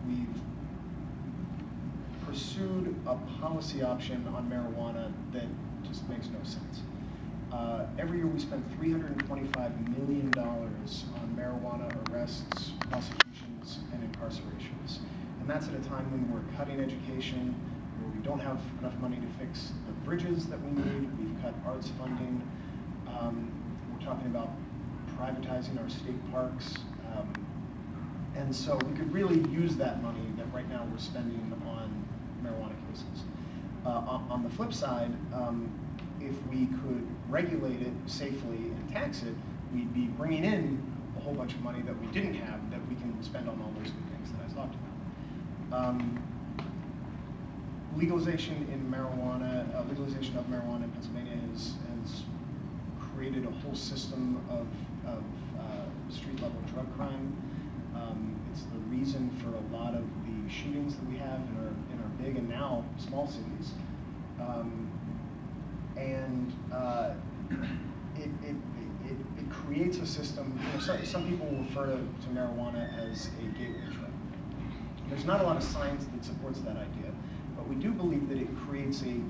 we've pursued a policy option on marijuana that just makes no sense. Every year we spend $325 million on marijuana arrests, prosecutions, and incarcerations. And that's at a time when we're cutting education, where we don't have enough money to fix the bridges that we need. We've cut arts funding. We're talking about privatizing our state parks. And so we could really use that money that right now we're spending on marijuana cases. On the flip side, if we could regulate it safely and tax it, we'd be bringing in a whole bunch of money that we didn't have that we can spend on all those good things that I talked about. Legalization of marijuana in Pennsylvania has created a whole system of street-level drug crime. It's the reason for a lot of the shootings that we have in our big and now small cities. It creates a system. Some people refer to marijuana as a gateway drug. There's not a lot of science that supports that idea, but we do believe that it creates a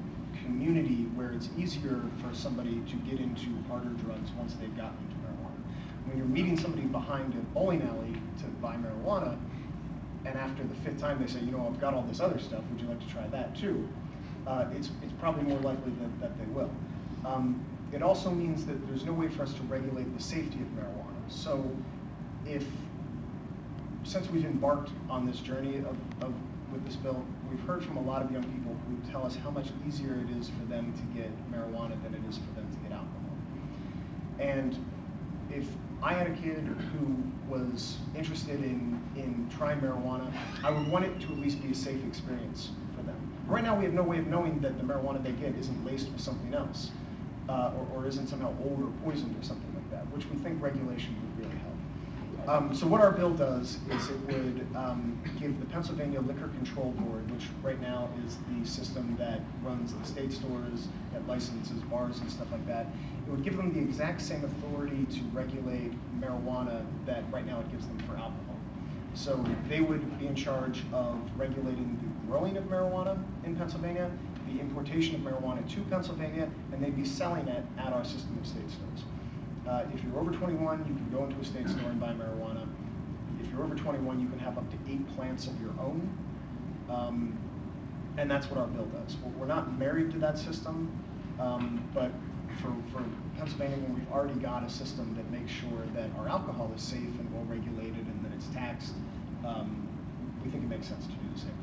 community where it's easier for somebody to get into harder drugs once they've gotten into marijuana. When you're meeting somebody behind a bowling alley to buy marijuana, and after the 5th time they say, I've got all this other stuff, would you like to try that too? It's probably more likely that they will. It also means that there's no way for us to regulate the safety of marijuana. So since we've embarked on this journey with this bill, we've heard from a lot of young people who tell us how much easier it is for them to get marijuana than it is for them to get alcohol. And if I had a kid who was interested in trying marijuana, I would want it to at least be a safe experience for them. Right now, we have no way of knowing that the marijuana they get isn't laced with something else, or isn't somehow old or poisoned or something like that, which we think regulation would really help. So what our bill does is it would give the Pennsylvania Liquor Control Board, which right now is the system that runs the state stores, that licenses bars and stuff like that, it would give them the exact same authority to regulate marijuana that right now it gives them for alcohol. So they would be in charge of regulating the growing of marijuana in Pennsylvania, the importation of marijuana to Pennsylvania, and they'd be selling it at our system of state stores. If you're over 21, you can go into a state store and buy marijuana. If you're over 21, you can have up to 8 plants of your own. And that's what our bill does. We're not married to that system, but for Pennsylvania, when we've already got a system that makes sure that our alcohol is safe and well regulated and that it's taxed, we think it makes sense to do the same.